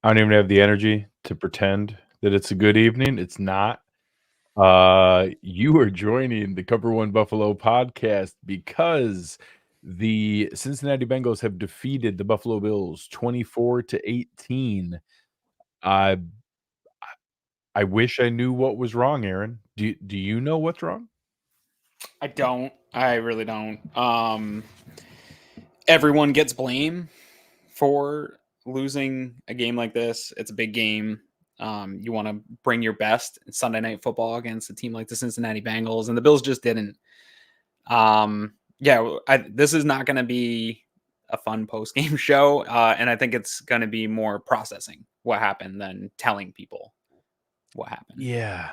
I don't even have the energy to pretend that it's a good evening. It's not. You are joining the Cover One Buffalo podcast because the Cincinnati Bengals have defeated the Buffalo Bills 24-18. I I wish I knew what was wrong, Aaron. Do you know what's wrong? I don't. I really don't. Everyone gets blame for losing a game like this. It's a big game. You want to bring your best in Sunday Night Football against a team like the Cincinnati Bengals, and the Bills just didn't. This is not going to be a fun post-game show, and I think it's going to be more processing what happened than telling people what happened. Yeah.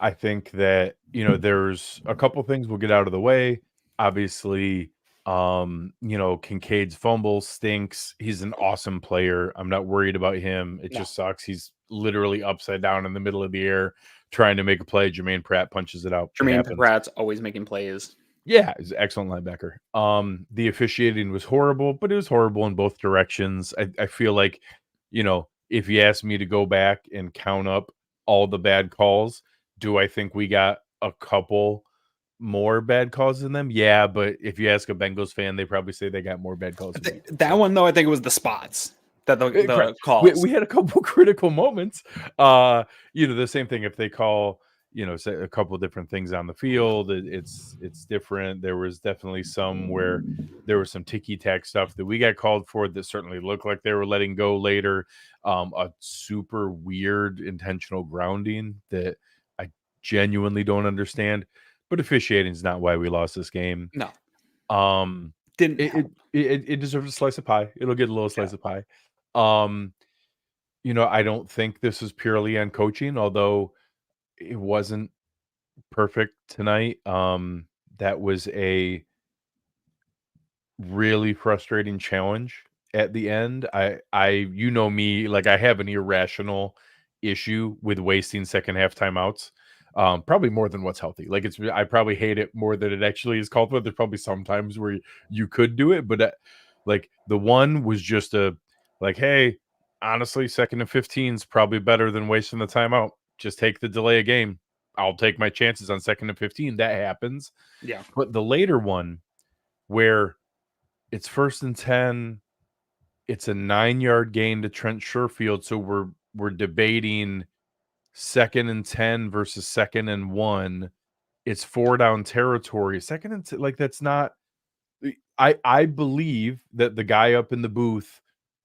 I think that, there's a couple things we'll get out of the way. Obviously, Kincaid's fumble stinks. He's an awesome player. I'm not worried about him. It just sucks. He's literally upside down in the middle of the air trying to make a play. Jermaine Pratt punches it out. Jermaine Pratt's always making plays. Yeah, he's an excellent linebacker. The officiating was horrible, but it was horrible in both directions. I feel like, if you ask me to go back and count up all the bad calls, do I think we got a couple more bad calls than them? Yeah, but if you ask a Bengals fan, they probably say they got more bad calls. That one, though, I think it was the spots that the calls. We had a couple critical moments. The same thing if they call, say a couple different things on the field, it's different. There was definitely some where there was some ticky-tack stuff that we got called for that certainly looked like they were letting go later. A super weird intentional grounding that I genuinely don't understand. But officiating is not why we lost this game. No. It deserves a slice of pie. It'll get a little slice of pie. I don't think this is purely on coaching, although it wasn't perfect tonight. That was a really frustrating challenge at the end. I me, like I have an irrational issue with wasting second half timeouts. Probably more than what's healthy. Like I probably hate it more than it actually is called for. There's probably some times where you could do it, but like the one was just hey, honestly, 2nd and 15 is probably better than wasting the timeout. Just take the delay of game. I'll take my chances on 2nd and 15. That happens. Yeah. But the later one where it's 1st and 10, it's a 9-yard gain to Trent Sherfield. So we're debating 2nd and 10 versus 2nd and 1. It's 4-down territory. 2nd and 10, that's not. I believe that the guy up in the booth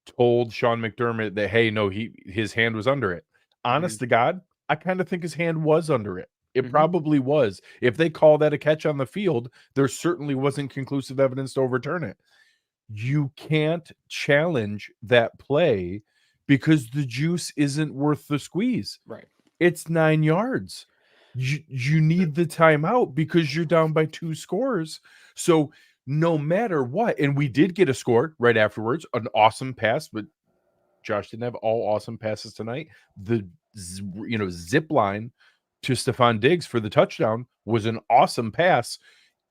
told Sean McDermott that, hey, no, his hand was under it. Honest to God, I kind of think his hand was under it. It probably was. If they call that a catch on the field, there certainly wasn't conclusive evidence to overturn it. You can't challenge that play because the juice isn't worth the squeeze. Right. It's 9 yards. You need the timeout because you're down by 2 scores. So no matter what, and we did get a score right afterwards, an awesome pass, but Josh didn't have all awesome passes tonight. The zip line to Stefon Diggs for the touchdown was an awesome pass.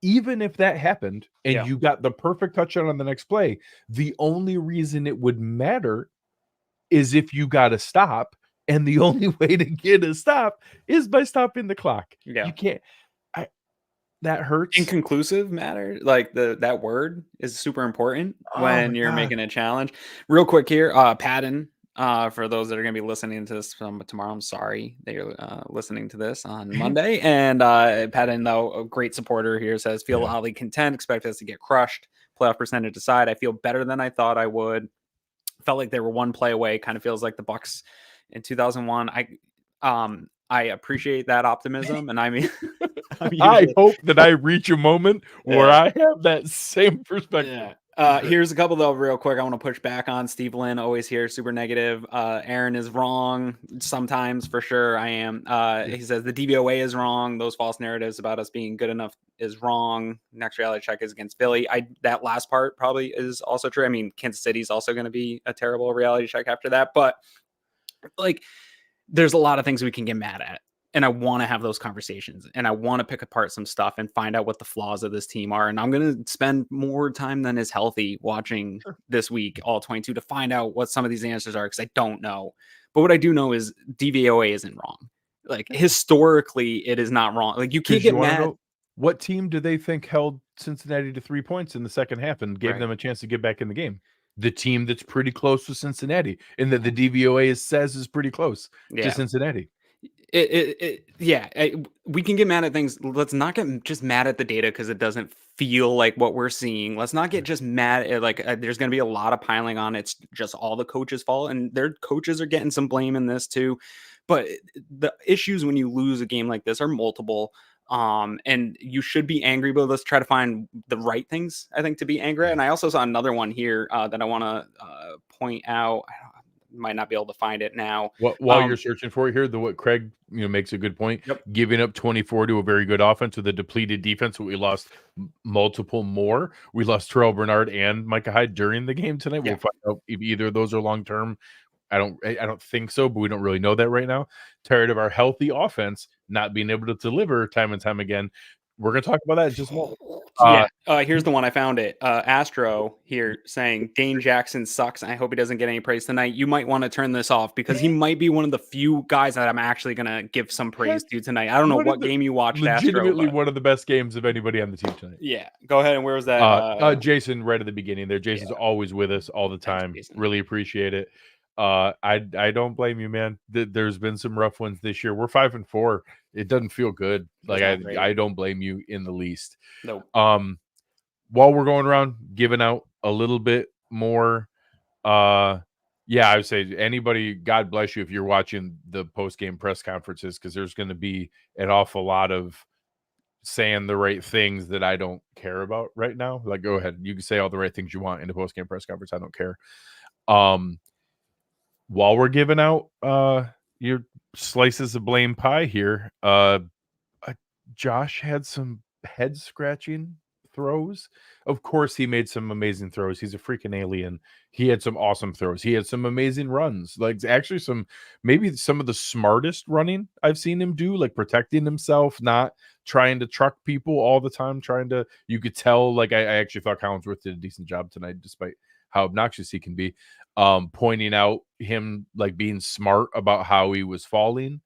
Even if that happened and you got the perfect touchdown on the next play, the only reason it would matter is if you got a stop, and the only way to get a stop is by stopping the clock. Yeah. You can't. That hurts. Inconclusive matter, like that word is super important when you're making a challenge. Real quick here, Patton. For those that are going to be listening to this tomorrow, I'm sorry that you're listening to this on Monday. And Patton, though, a great supporter here, says, feel oddly content, expect us to get crushed. Playoff percentage aside, I feel better than I thought I would. Felt like they were one play away. Kind of feels like the Bucs in 2001. I appreciate that optimism. And I mean, I hope that I reach a moment where I have that same perspective. Here's a couple though, real quick. I want to push back on Steve Lynn, always here, super negative. Aaron is wrong sometimes, for sure. I am. He says the DVOA is wrong. Those false narratives about us being good enough is wrong. Next reality check is against Philly. That last part probably is also true. I mean, Kansas City is also going to be a terrible reality check after that, but there's a lot of things we can get mad at. And I want to have those conversations, and I want to pick apart some stuff and find out what the flaws of this team are. And I'm going to spend more time than is healthy watching this week, all 22, to find out what some of these answers are, because I don't know. But what I do know is DVOA isn't wrong. Like, historically, it is not wrong. Like, you can't get mad. Know, what team do they think held Cincinnati to 3 points in the second half and gave them a chance to get back in the game? The team that's pretty close to Cincinnati, and that the DVOA says is pretty close to Cincinnati. We can get mad at things. Let's not get just mad at the data because it doesn't feel like what we're seeing. Let's not get just mad at there's going to be a lot of piling on. It's just all the coaches' fault, and their coaches are getting some blame in this too. But the issues when you lose a game like this are multiple. And you should be angry, but let's try to find the right things, I think, to be angry at. And I also saw another one here that I want to point out. I might not be able to find it now. While you're searching for it here, what Craig makes a good point. Yep. Giving up 24 to a very good offense with a depleted defense, we lost multiple more. We lost Terrell Bernard and Micah Hyde during the game tonight. We'll find out if either of those are long term. I don't think so, but we don't really know that right now. Tired of our healthy offense not being able to deliver time and time again. We're going to talk about that in just a moment. Here's the one I found it. Astro here saying Dane Jackson sucks. I hope he doesn't get any praise tonight. You might want to turn this off because he might be one of the few guys that I'm actually going to give some praise to tonight. I don't know what game you watched. Legitimately Astro, one of the best games of anybody on the team tonight. Yeah, go ahead. And where was that? Jason, right at the beginning there. Jason's always with us all the time. Really appreciate it. I don't blame you, man. There's been some rough ones this year. We're 5-4. It doesn't feel good. Like I don't blame you in the least. Nope. While we're going around giving out a little bit more, I would say anybody, God bless you if you're watching the post-game press conferences, because there's going to be an awful lot of saying the right things that I don't care about right now. Like, go ahead. You can say all the right things you want in a post-game press conference. I don't care. While we're giving out your slices of blame pie here, Josh had some head scratching throws. Of course, he made some amazing throws. He's a freaking alien. He had some awesome throws. He had some amazing runs. Like, actually, maybe some of the smartest running I've seen him do, like protecting himself, not trying to truck people all the time. You could tell, like, I actually thought Collinsworth did a decent job tonight, despite how obnoxious he can be. Pointing out him like being smart about how he was falling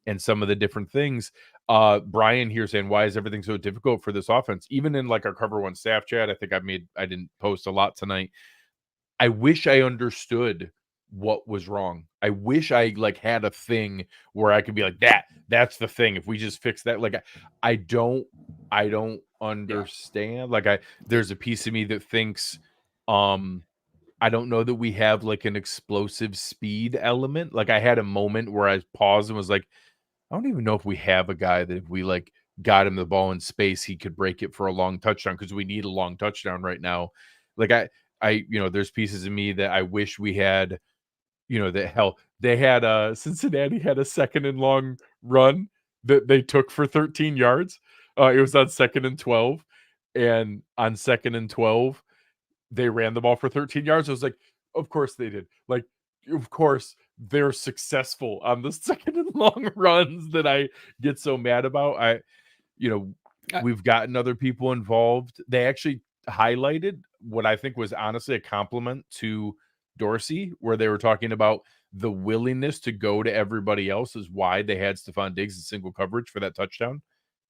and some of the different things. Brian here saying, why is everything so difficult for this offense? Even in like our Cover One staff chat, I think I didn't post a lot tonight. I wish I understood what was wrong. I wish I like had a thing where I could be like, that's the thing. If we just fix that, like, I don't understand. Like there's a piece of me that thinks, I don't know that we have like an explosive speed element. Like I had a moment where I paused and was like, I don't even know if we have a guy that if we like got him the ball in space, he could break it for a long touchdown, because we need a long touchdown right now. Like I there's pieces of me that I wish we had, they had Cincinnati had a 2nd and long run that they took for 13 yards. It was on 2nd and 12, and on 2nd and 12, they ran the ball for 13 yards. I was like, of course they did. Like, of course they're successful on the 2nd and long runs that I get so mad about. We've gotten other people involved. They actually highlighted what I think was honestly a compliment to Dorsey, where they were talking about the willingness to go to everybody else is why they had Stefon Diggs in single coverage for that touchdown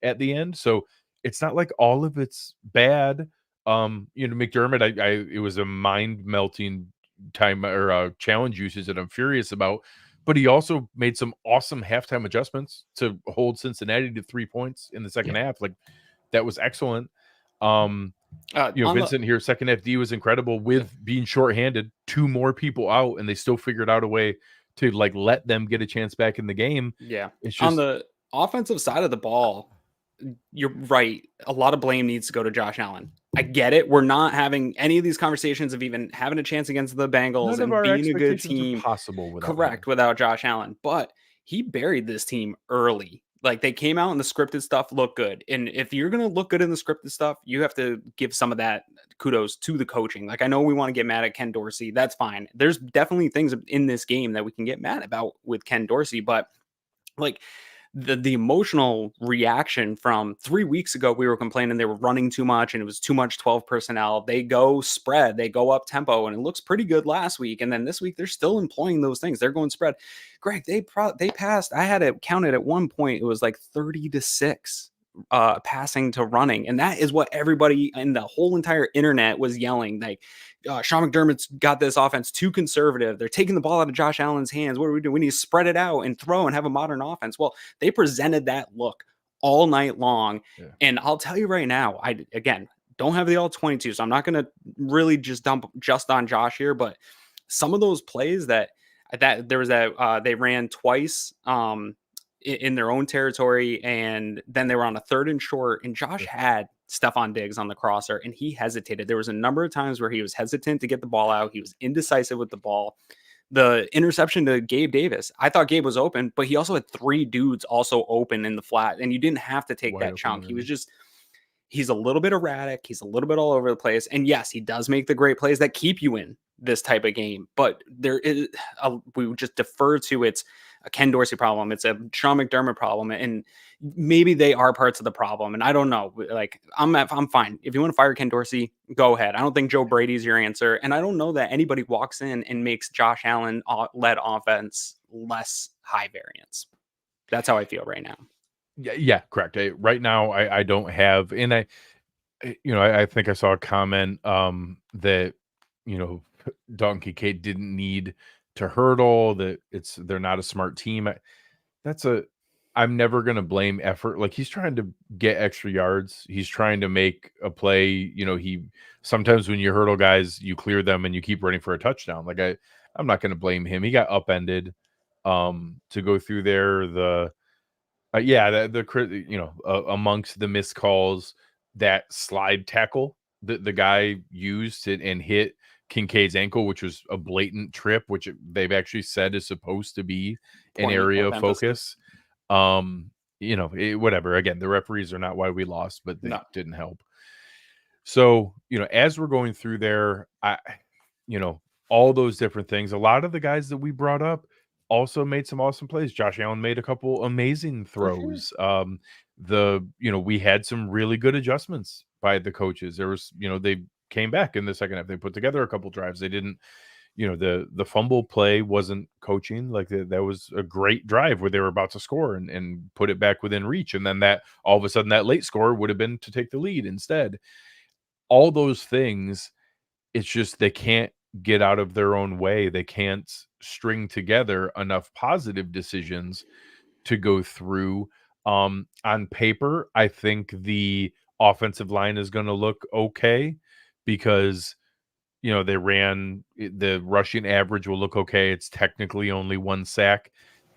at the end. So it's not like all of it's bad. McDermott, it was a mind-melting time or challenge usage that I'm furious about, but he also made some awesome halftime adjustments to hold Cincinnati to 3 points in the second half. Like, that was excellent. Vincent here, second half D was incredible with being shorthanded, 2 more people out, and they still figured out a way to like let them get a chance back in the game. Yeah. It's just on the offensive side of the ball, you're right. A lot of blame needs to go to Josh Allen. I get it. We're not having any of these conversations of even having a chance against the Bengals and being a good team. Possible without Josh Allen, but he buried this team early. Like, they came out and the scripted stuff looked good. And if you're going to look good in the scripted stuff, you have to give some of that kudos to the coaching. Like, I know we want to get mad at Ken Dorsey. That's fine. There's definitely things in this game that we can get mad about with Ken Dorsey, but like, the emotional reaction from 3 weeks ago, we were complaining they were running too much and it was too much 12 personnel. They go spread, they go up tempo, and it looks pretty good last week. And then this week, they're still employing those things. They're going spread. Greg, they passed. I had it counted at one point. It was like 30-6 passing to running. And that is what everybody in the whole entire internet was yelling. Like, Sean McDermott's got this offense too conservative. They're taking the ball out of Josh Allen's hands. What do we do? We need to spread it out and throw and have a modern offense. Well, they presented that look all night long. Yeah. And I'll tell you right now, I, again, don't have the all 22, so I'm not going to really just dump just on Josh here, but some of those plays that there was that they ran twice in their own territory, and then they were on a 3rd and short, and Josh had Stefon Diggs on the crosser, and he hesitated. There was a number of times where he was hesitant to get the ball out. He was indecisive with the ball. The interception to Gabe Davis, I thought Gabe was open, but he also had 3 dudes also open in the flat, and you didn't have to take that chunk. He was just, he's a little bit erratic. He's a little bit all over the place. And yes, he does make the great plays that keep you in this type of game, but there is we just defer to it's a Ken Dorsey problem. It's a Sean McDermott problem. And maybe they are parts of the problem. And I don't know, like I'm fine. If you want to fire Ken Dorsey, go ahead. I don't think Joe Brady's your answer. And I don't know that anybody walks in and makes Josh Allen led offense less high variance. That's how I feel right now. Yeah, correct. Right now, I don't have, and I think I saw a comment that, Dalton Kincaid didn't need to hurdle, that they're not a smart team. I'm never going to blame effort. Like, he's trying to get extra yards. He's trying to make a play. Sometimes when you hurdle guys, you clear them and you keep running for a touchdown. Like, I'm not going to blame him. He got upended to go through there. Amongst the missed calls, that slide tackle that the guy used and hit Kincaid's ankle, which was a blatant trip, which they've actually said is supposed to be an area of focus. Whatever. Again, the referees are not why we lost, but they didn't help. So, as we're going through there, all those different things, a lot of the guys that we brought up also made some awesome plays. Josh Allen made a couple amazing throws. Sure. We had some really good adjustments by the coaches. There was, they came back in the second half. They put together a couple drives. They didn't, the fumble play wasn't coaching. Like that was a great drive where they were about to score and put it back within reach. And then that all of a sudden that late score would have been to take the lead instead. All those things, it's just they can't get out of their own way. They can't string together enough positive decisions to go through. On paper, I think the offensive line is going to look okay because, they ran the rushing average will look okay. It's technically only 1 sack.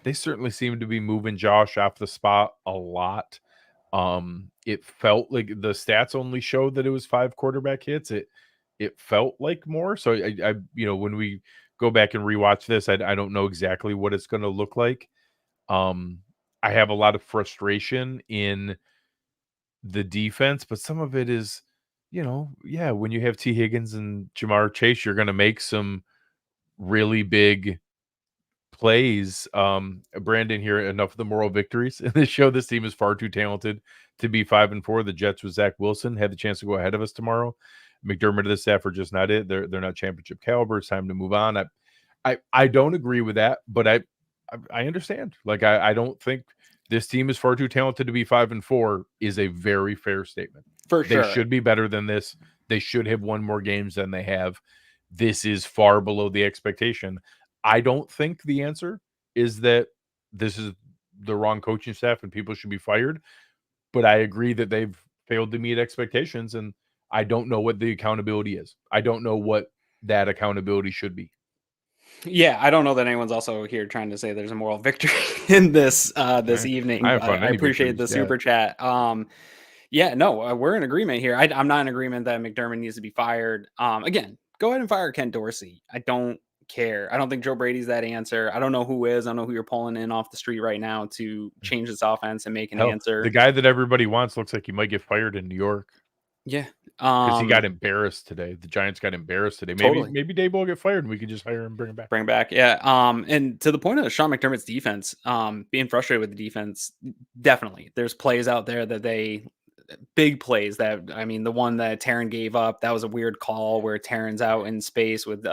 They certainly seem to be moving Josh off the spot a lot. It felt like the stats only showed that it was 5 quarterback hits. It felt like more. So I when we go back and rewatch this, I don't know exactly what it's going to look like. I have a lot of frustration in the defense, but some of it is, when you have T. Higgins and Jamar Chase, you're going to make some really big plays. Brandon here, enough of the moral victories in this show. This team is far too talented to be 5-4. The Jets with Zach Wilson had the chance to go ahead of us tomorrow. McDermott and the staff are just not it. They're not championship caliber. It's time to move on. I don't agree with that, but I understand. Like I don't think this team is far too talented to be 5-4 is a very fair statement. For sure. They should be better than this. They should have won more games than they have. This is far below the expectation. I don't think the answer is that this is the wrong coaching staff and people should be fired, but I agree that they've failed to meet expectations, and I don't know what the accountability is. I don't know what that accountability should be. Yeah, I don't know that anyone's also here trying to say there's a moral victory in this evening. I appreciate the super chat. We're in agreement here. I'm not in agreement that McDermott needs to be fired. Again, go ahead and fire Ken Dorsey. I don't care. I don't think Joe Brady's that answer. I don't know who is. I don't know who you're pulling in off the street right now to change this offense and make an answer. The guy that everybody wants looks like he might get fired in New York. Yeah. Because he got embarrassed today. The Giants got embarrassed today. Totally. Maybe Dave will get fired and we can just hire him and bring him back. Bring back. Yeah. And to the point of Sean McDermott's defense, being frustrated with the defense, definitely. There's plays out there that big plays that, I mean, the one that Taryn gave up, that was a weird call where Taryn's out in space with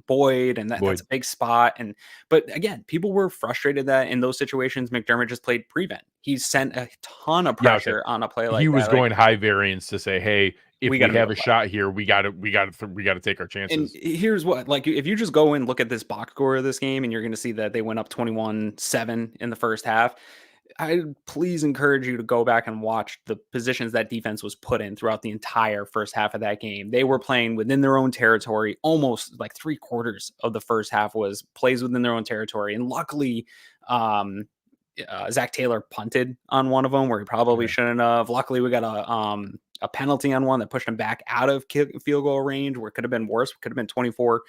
Boyd, and that's a big spot. But again, people were frustrated that in those situations, McDermott just played prevent. He sent a ton of pressure on a play like that. He was going high variance to say, hey, if we have a shot here, we got to take our chances. And here's what, like, if you just go and look at this box score of this game, and you're going to see that they went up 21-7 in the first half. I please encourage you to go back and watch the positions that defense was put in throughout the entire first half of that game. They were playing within their own territory. Almost like 3/4 of the first half was plays within their own territory. And luckily, Zach Taylor punted on one of them where he probably shouldn't have. Luckily, we got a penalty on one that pushed him back out of field goal range, where it could have been worse. It could have been 24-7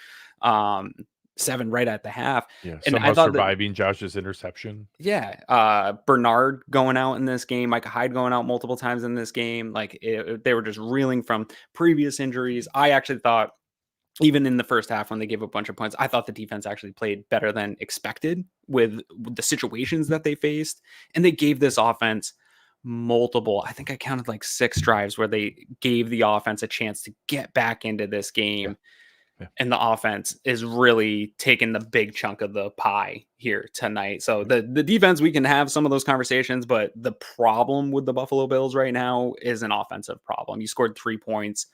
right at the half. Yeah, and somehow surviving Josh's interception. Yeah, Bernard going out in this game, Micah Hyde going out multiple times in this game. Like they were just reeling from previous injuries. I actually thought, even in the first half when they gave a bunch of points, I thought the defense actually played better than expected with the situations that they faced. And they gave this offense multiple, I think I counted like 6 drives where they gave the offense a chance to get back into this game. Yeah. And the offense is really taking the big chunk of the pie here tonight. So the defense, we can have some of those conversations, but the problem with the Buffalo Bills right now is an offensive problem. You scored 3 points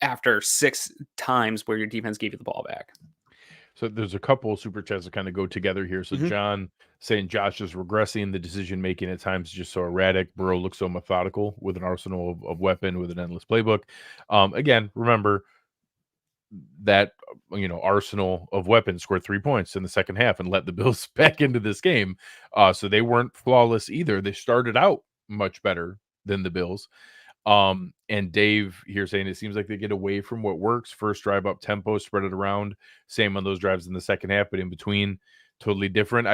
after 6 times where your defense gave you the ball back. So there's a couple of super chats that kind of go together here. So John saying Josh is regressing, the decision making at times just so erratic. Burrow looks so methodical with an arsenal of weapon, with an endless playbook. Again, remember that arsenal of weapons scored 3 points in the second half and let the Bills back into this game. So they weren't flawless either. They started out much better than the Bills. And Dave here saying it seems like they get away from what works. First drive up tempo, spread it around. Same on those drives in the second half, but in between, totally different.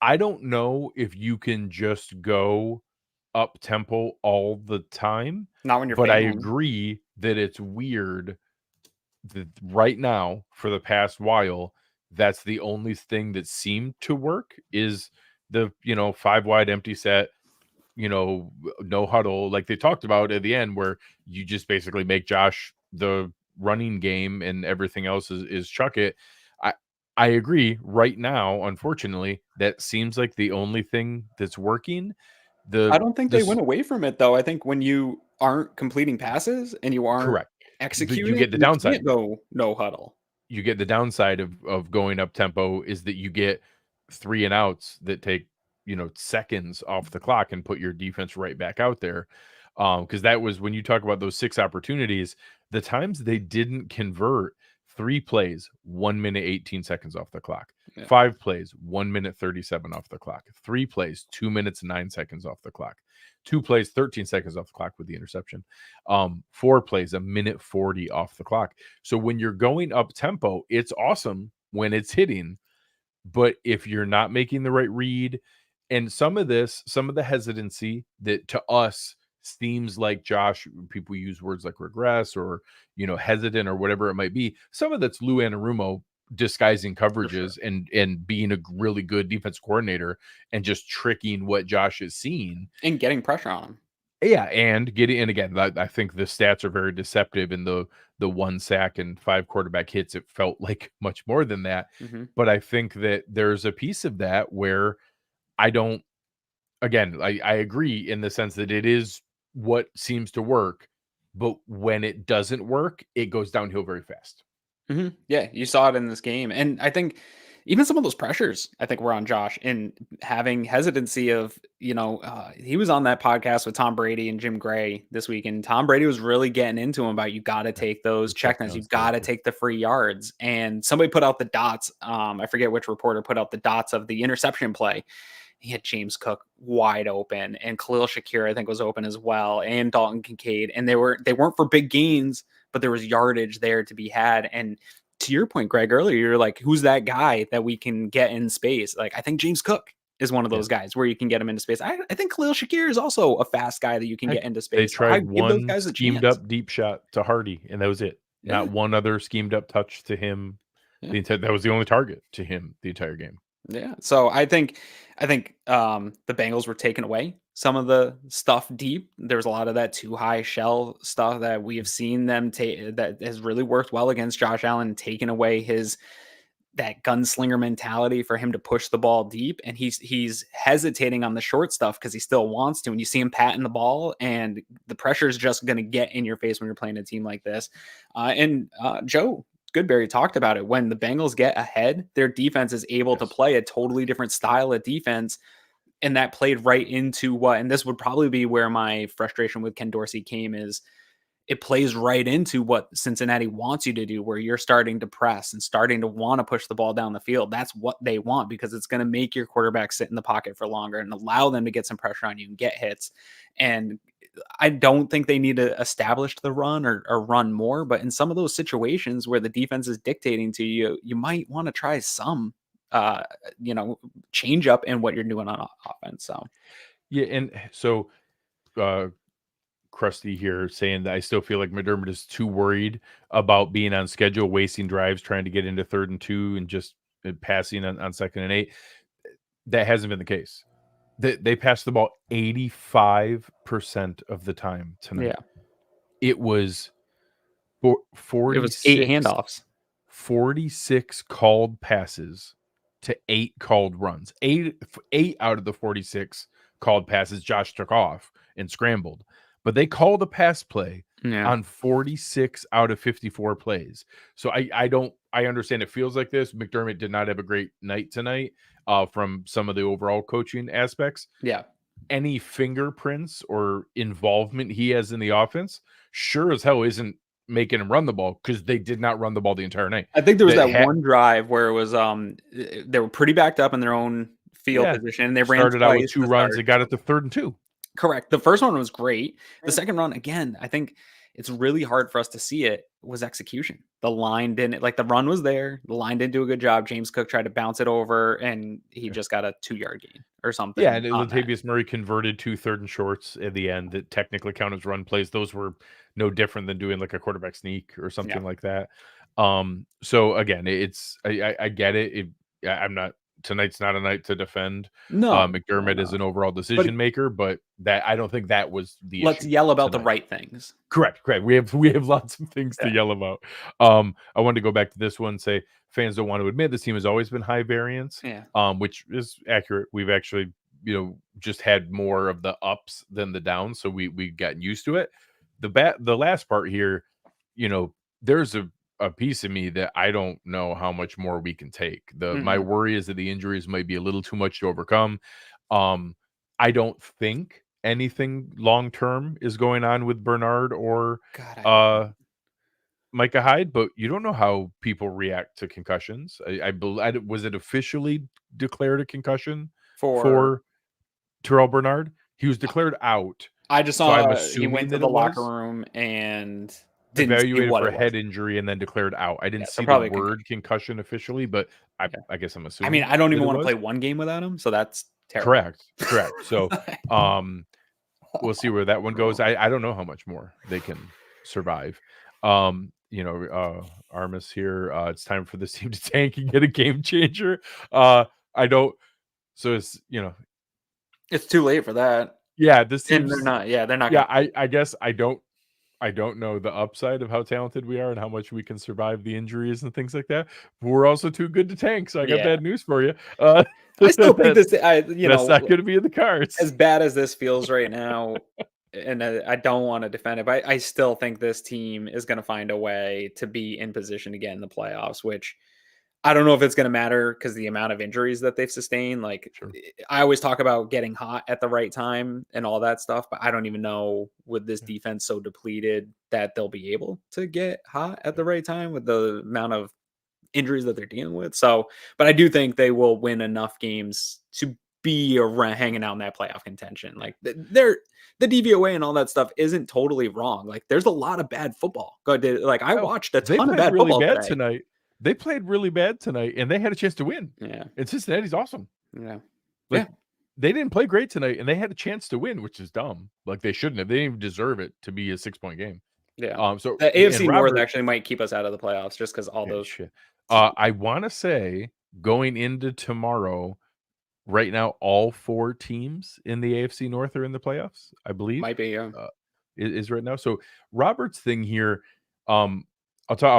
I don't know if you can just go up tempo all the time. Not when you're but failing. I agree that it's weird that right now, for the past while, that's the only thing that seemed to work is the 5 wide empty set. No huddle, like they talked about at the end, where you just basically make Josh the running game and everything else is chuck it. I agree. Right now, unfortunately, that seems like the only thing that's working. I don't think they went away from it, though. I think when you aren't completing passes and you aren't executing, you get the downside. You can't go no huddle. You get the downside of going up tempo is that you get 3 and outs that take seconds off the clock and put your defense right back out there. Because that was when you talk about those 6 opportunities, the times they didn't convert. 3 plays, 1 minute 18 seconds off the clock. 5 plays, 1 minute 37 off the clock. 3 plays, 2 minutes 9 seconds off the clock. 2 plays, 13 seconds off the clock with the interception. 4 plays, 1 minute 40 off the clock. So when you're going up tempo, it's awesome when it's hitting. But if you're not making the right read, and some of the hesitancy that to us seems like Josh, people use words like regress or, hesitant or whatever it might be. Some of that's Lou Anarumo disguising coverages and being a really good defense coordinator and just tricking what Josh is seeing. And getting pressure on him. Yeah, and again, I think the stats are very deceptive in the 1 sack and 5 quarterback hits. It felt like much more than that. But I think that there's a piece of that where I agree in the sense that it is what seems to work, but when it doesn't work, it goes downhill very fast. Yeah, you saw it in this game. And I think even some of those pressures, I think, were on Josh in having hesitancy of, he was on that podcast with Tom Brady and Jim Gray this week, and Tom Brady was really getting into him about, you got to take those checkdowns, you got to take the free yards. And somebody put out the dots. I forget which reporter put out the dots of the interception play. He had James Cook wide open, and Khalil Shakir, I think, was open as well, and Dalton Kincaid. And they weren't for big gains, but there was yardage there to be had. And to your point, Greg, earlier, you're like, who's that guy that we can get in space? Like, I think James Cook is one of those guys where you can get him into space. I think Khalil Shakir is also a fast guy that you can get into space. They So I tried give those one guys a schemed chance. up deep shot to Hardy, and that was it. Yeah. Not one other schemed up touch to him. That was the only target to him the entire game. Yeah. So I think the Bengals were taking away some of the stuff deep. There was a lot of that too high shell stuff that we have seen them take that has really worked well against Josh Allen, taking away that gunslinger mentality for him to push the ball deep. And he's hesitating on the short stuff because he still wants to. And you see him patting the ball, and the pressure is just going to get in your face when you're playing a team like this. Joe Goodberry talked about it. When the Bengals get ahead, their defense is able to play a totally different style of defense. And that played right into and this would probably be where my frustration with Ken Dorsey came, is it plays right into what Cincinnati wants you to do, where you're starting to press and starting to want to push the ball down the field. That's what they want, because it's going to make your quarterback sit in the pocket for longer and allow them to get some pressure on you and get hits. And I don't think they need to establish the run or run more, but in some of those situations where the defense is dictating to you, you might want to try some, change up in what you're doing on offense. So, yeah. And so, Krusty here saying that I still feel like McDermott is too worried about being on schedule, wasting drives, trying to get into 3rd and 2 and just passing on 2nd and 8. That hasn't been the case. They passed the ball 85% of the time tonight. yeah, It was 46, it was 8 handoffs. 46 called passes to 8 called runs. 8 out of the 46 called passes Josh took off and scrambled. But they called a pass play on 46 out of 54 plays. So I understand it feels like this. McDermott did not have a great night tonight from some of the overall coaching aspects. Yeah. Any fingerprints or involvement he has in the offense, sure as hell isn't making him run the ball, because they did not run the ball the entire night. I think there was that one drive where it was they were pretty backed up in their own field position, and they started out with 2 runs and got it to 3rd and 2. Correct. The first one was great. The second run, again, I think it's really hard for us to see it, was execution. The line didn't, the run was there. The line didn't do a good job. James Cook tried to bounce it over, and he just got a 2-yard gain or something. Yeah, and Latavius Murray converted 2 3rd and shorts at the end that technically count as run plays. Those were no different than doing like a quarterback sneak or something like that. So again, I get it. I'm not, tonight's not a night to defend McDermott as an overall decision maker, but that I don't think that was the let's issue yell about tonight. the right things. Correct. We have lots of things to yell about. I wanted to go back to this one, say fans don't want to admit this team has always been high variance, which is accurate. We've actually, just had more of the ups than the downs, so we've gotten used to it. The last part here, there's a piece of me that I don't know how much more we can take. My worry is that the injuries might be a little too much to overcome. I don't think anything long-term is going on with Bernard or Micah Hyde, but you don't know how people react to concussions. I believe, was it officially declared a concussion for Terrell Bernard? He was declared out. I just saw he went to the locker room and evaluated for a head injury and then declared out. I didn't see the word concussion officially, but I guess I'm assuming. I mean, I don't even want to play one game without him, so that's terrible. Correct. So we'll see where that one goes. I don't know how much more they can survive. Armis here. It's time for this team to tank and get a game changer. I don't. So it's it's too late for that. Yeah, this team. They're not. Yeah, they're not. Yeah, I guess I don't know the upside of how talented we are and how much we can survive the injuries and things like that. But we're also too good to tank. So I got bad news for you. I still think this. That's not going to be in the cards. As bad as this feels right now, and I don't want to defend it, but I still think this team is going to find a way to be in position to get in the playoffs, which I don't know if it's going to matter because the amount of injuries that they've sustained. I always talk about getting hot at the right time and all that stuff, but I don't even know with this defense so depleted that they'll be able to get hot at the right time with the amount of injuries that they're dealing with. So, but I do think they will win enough games to be around, hanging out in that playoff contention. The DVOA and all that stuff isn't totally wrong. There's a lot of bad football. I watched a ton of bad football today. Tonight. They played really bad tonight, and they had a chance to win. Yeah. And Cincinnati's awesome. Yeah. Like, they didn't play great tonight, and they had a chance to win, which is dumb. Like, they shouldn't have. They didn't even deserve it to be a 6-point game. Yeah. So The and AFC North Robert, actually might keep us out of the playoffs just because all those shit. I want to say going into tomorrow, right now, all 4 teams in the AFC North are in the playoffs, I believe. might be, yeah. Is right now. So Robert's thing here, I'll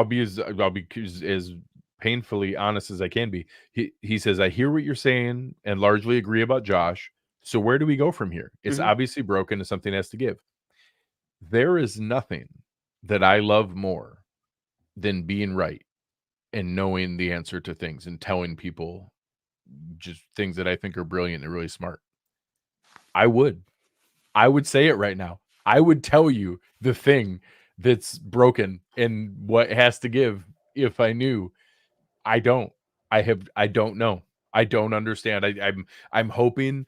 be as painfully honest as I can be. He says, I hear what you're saying and largely agree about Josh. So where do we go from here? It's obviously broken and something has to give. There is nothing that I love more than being right and knowing the answer to things and telling people just things that I think are brilliant and really smart. I would say it right now. I would tell you the thing that's broken and what has to give if I knew. I don't. I don't know. I don't understand. I'm hoping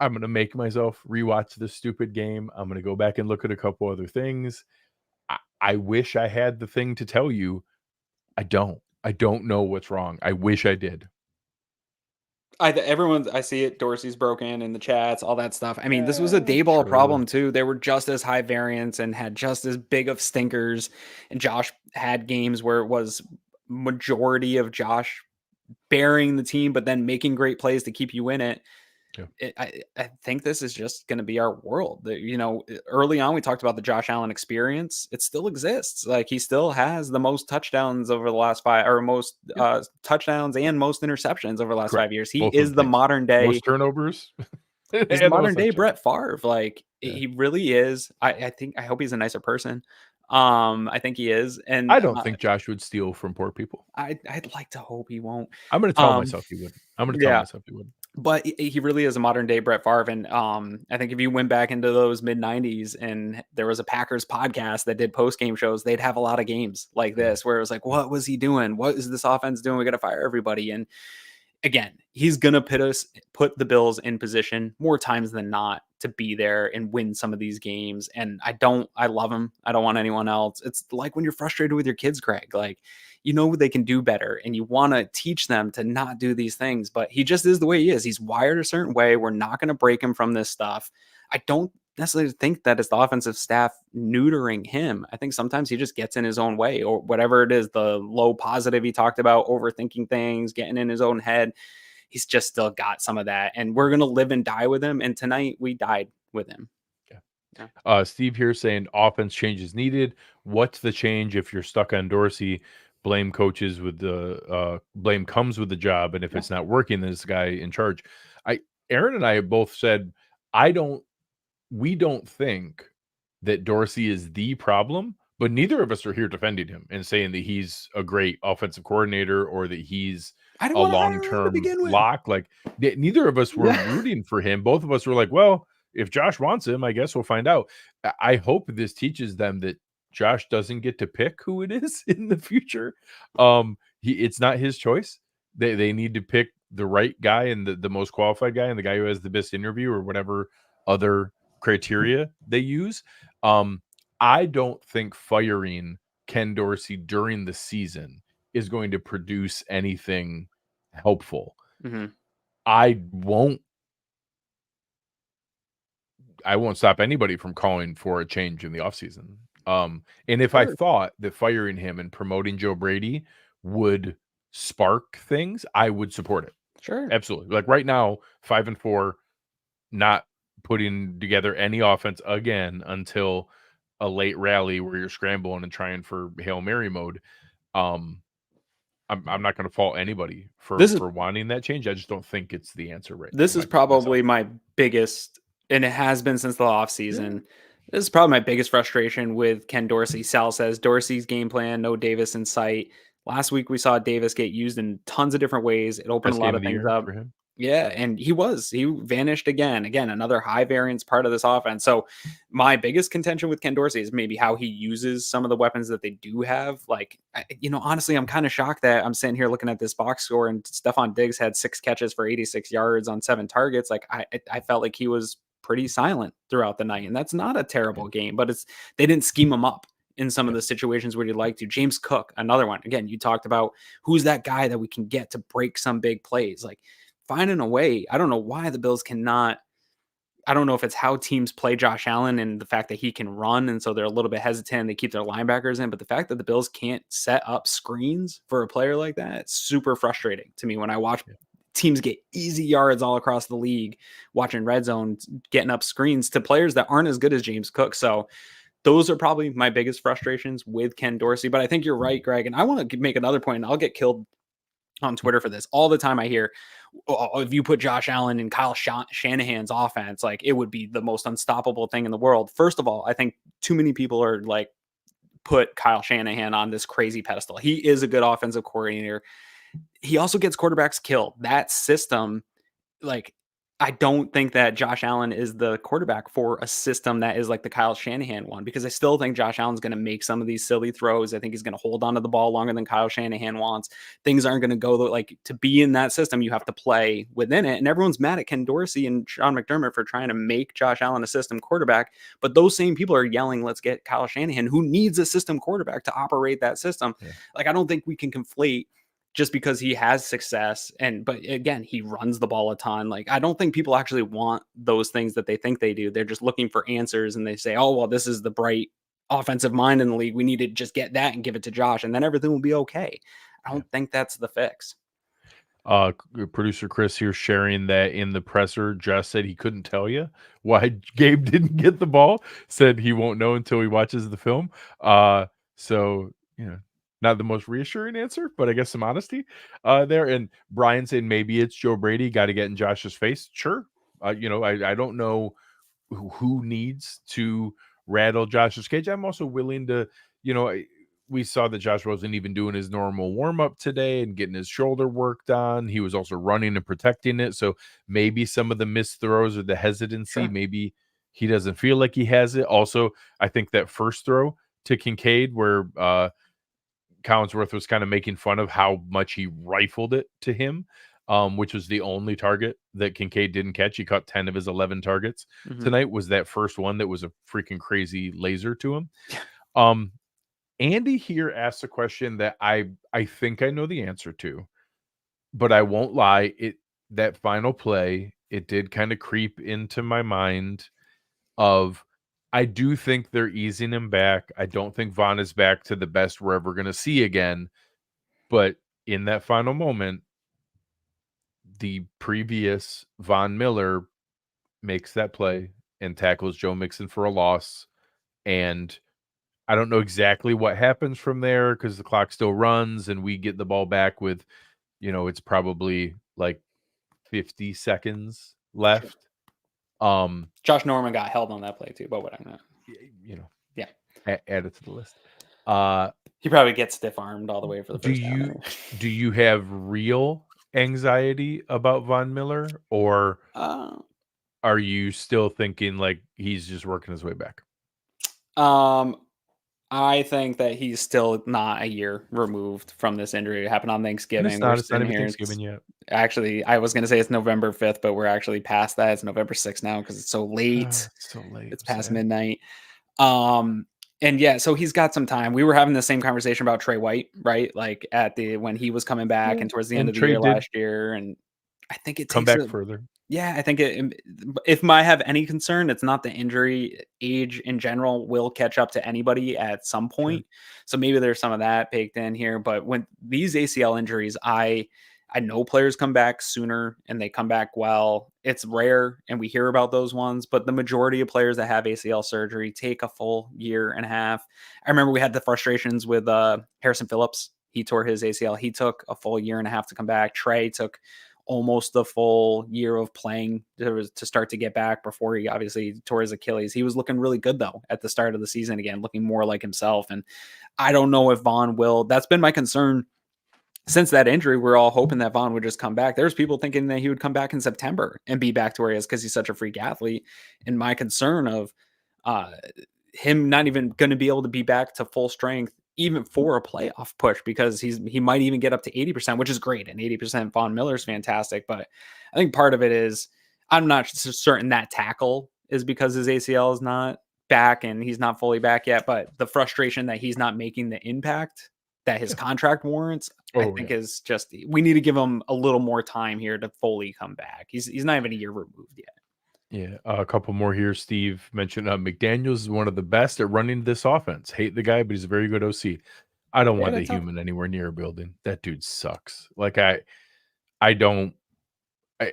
I'm gonna make myself rewatch this stupid game. I'm gonna go back and look at a couple other things. I wish I had the thing to tell you. I don't. I don't know what's wrong. I wish I did. I see it. Dorsey's broken in the chats, all that stuff. I mean, this was a Dayball problem too. They were just as high variance and had just as big of stinkers. And Josh had games where it was majority of Josh bearing the team, but then making great plays to keep you in it. Yeah. I think this is just going to be our world. Early on, we talked about the Josh Allen experience. It still exists. Like, he still has the most touchdowns over the last 5, or most touchdowns and most interceptions over the last 5 years. He Both is the modern day most turnovers. He's modern day Brett Favre. Like, he really is. I hope he's a nicer person. I think he is. And I don't think Josh would steal from poor people. I'd like to hope he won't. I'm going to tell myself he would. I'm going to tell myself he would. But he really is a modern day Brett Favre. And I think if you went back into those mid 90s and there was a Packers podcast that did post game shows, they'd have a lot of games like this where it was like, what was he doing? What is this offense doing? We got to fire everybody. And again, he's going to put the Bills in position more times than not to be there and win some of these games. And I love him. I don't want anyone else. It's like when you're frustrated with your kids, Craig, like, they can do better and you want to teach them to not do these things, but he just is the way he is. He's wired a certain way. We're not going to break him from this stuff. I don't necessarily think that it's the offensive staff neutering him. I think sometimes he just gets in his own way, or whatever it is, the low positive he talked about, overthinking things, getting in his own head. He's just still got some of that, and we're going to live and die with him. And tonight we died with him. Yeah. Steve here saying offense changes needed. What's the change if you're stuck on Dorsey? Blame coaches with the blame comes with the job, and if it's not working, then it's the guy in charge. Aaron and I have both said we don't think that Dorsey is the problem, but neither of us are here defending him and saying that he's a great offensive coordinator or that he's a long-term lock. Like, neither of us were rooting for him. Both of us were like, well, if Josh wants him, I guess we'll find out. I hope this teaches them that Josh doesn't get to pick who it is in the future. It's not his choice. They need to pick the right guy and the most qualified guy and the guy who has the best interview or whatever other criteria they use. I don't think firing Ken Dorsey during the season is going to produce anything helpful. I won't stop anybody from calling for a change in the offseason. And if I thought that firing him and promoting Joe Brady would spark things, I would support it. Sure. Absolutely. Like right now, 5-4, not putting together any offense again until a late rally where you're scrambling and trying for Hail Mary mode. I'm not going to fault anybody for wanting that change. I just don't think it's the answer right now. This is probably my biggest, and it has been since the offseason. Yeah. This is probably my biggest frustration with Ken Dorsey. Sal says Dorsey's game plan, no Davis in sight. Last week we saw Davis get used in tons of different ways. It opened a lot of things up for him. Yeah, and he vanished again. Again, another high variance part of this offense. So my biggest contention with Ken Dorsey is maybe how he uses some of the weapons that they do have. Like, honestly, I'm kind of shocked that I'm sitting here looking at this box score and Stefon Diggs had 6 catches for 86 yards on 7 targets. Like, I felt like he was pretty silent throughout the night, and that's not a terrible game, but they didn't scheme him up in some of the situations where you'd like to. James Cook, another one. Again, you talked about who's that guy that we can get to break some big plays. Like, finding a way. I don't know why the Bills cannot. I don't know if it's how teams play Josh Allen and the fact that he can run, and so they're a little bit hesitant. They keep their linebackers in, but the fact that the Bills can't set up screens for a player like that, it's super frustrating to me when I watch teams get easy yards all across the league, watching red zone, getting up screens to players that aren't as good as James Cook. So those are probably my biggest frustrations with Ken Dorsey. But I think you're right, Greg. And I want to make another point, and I'll get killed on Twitter for this. All the time I hear, if you put Josh Allen and Kyle Shanahan's offense, like it would be the most unstoppable thing in the world. First of all, I think too many people are like, put Kyle Shanahan on this crazy pedestal. He is a good offensive coordinator. He also gets quarterbacks killed. That system, like, I don't think that Josh Allen is the quarterback for a system that is like the Kyle Shanahan one, because I still think Josh Allen's going to make some of these silly throws. I think he's going to hold on to the ball longer than Kyle Shanahan wants. Things aren't going to go like, to be in that system, you have to play within it. And everyone's mad at Ken Dorsey and Sean McDermott for trying to make Josh Allen a system quarterback. But those same people are yelling, let's get Kyle Shanahan, who needs a system quarterback to operate that system. Yeah. Like, I don't think we can conflate just because he has success. But again, he runs the ball a ton. Like, I don't think people actually want those things that they think they do. They're just looking for answers, and they say, oh, well, this is the bright offensive mind in the league. We need to just get that and give it to Josh, and then everything will be okay. I don't think that's the fix. Producer Chris here sharing that in the presser, Jess said he couldn't tell you why Gabe didn't get the ball. Said he won't know until he watches the film. So, not the most reassuring answer, but I guess some honesty there. And Brian saying maybe it's Joe Brady, got to get in Josh's face. Sure. I don't know who needs to rattle Josh's cage. I'm also willing to, we saw that Josh wasn't even doing his normal warm-up today and getting his shoulder worked on. He was also running and protecting it. So maybe some of the missed throws or the hesitancy, maybe he doesn't feel like he has it. Also, I think that first throw to Kincaid where Collinsworth was kind of making fun of how much he rifled it to him, which was the only target that Kincaid didn't catch. He caught 10 of his 11 targets tonight, was that first one that was a freaking crazy laser to him. Andy here asked a question that I think I know the answer to, but I won't lie. That final play, it did kind of creep into my mind of, I do think they're easing him back. I don't think Von is back to the best we're ever going to see again. But in that final moment, the previous Von Miller makes that play and tackles Joe Mixon for a loss. And I don't know exactly what happens from there because the clock still runs and we get the ball back with, it's probably like 50 seconds left. Josh Norman got held on that play too, but whatever. Yeah. Add it to the list. He probably gets stiff armed all the way for the first down. Do you have real anxiety about Von Miller, or are you still thinking like he's just working his way back? I think that he's still not a year removed from this injury. It happened on Thanksgiving. It's not even Thanksgiving yet. Actually, I was going to say it's November 5th, but we're actually past that. It's November 6th now because it's so late. It's so late. It's past midnight. And yeah, so he's got some time. We were having the same conversation about Trey White, right? Like when he was coming back and towards the end of the year last year. And I think it come back further. Yeah, I think if I have any concern, it's not the injury. Age in general will catch up to anybody at some point. Sure. So maybe there's some of that baked in here. But when these ACL injuries, I know players come back sooner and they come back well. It's rare and we hear about those ones, but the majority of players that have ACL surgery take a full year and a half. I remember we had the frustrations with Harrison Phillips. He tore his ACL. He took a full year and a half to come back. Trey took almost the full year of playing to start to get back before he obviously tore his Achilles. He was looking really good though at the start of the season again, looking more like himself. And I don't know if Von will. That's been my concern since that injury. We're all hoping that Von would just come back. There's people thinking that he would come back in September and be back to where he is because he's such a freak athlete. And my concern of him not even going to be able to be back to full strength even for a playoff push, because he might even get up to 80%, which is great. And 80% Von Miller is fantastic. But I think part of it is I'm not certain that tackle is because his ACL is not back and he's not fully back yet. But the frustration that he's not making the impact that his contract warrants, I Oh, think yeah. is just we need to give him a little more time here to fully come back. He's not even a year removed yet. Yeah, a couple more here. Steve mentioned McDaniels is one of the best at running this offense. Hate the guy, but he's a very good OC. I don't Yeah, want the that's tough. human anywhere near a building. That dude sucks. Like I don't. I,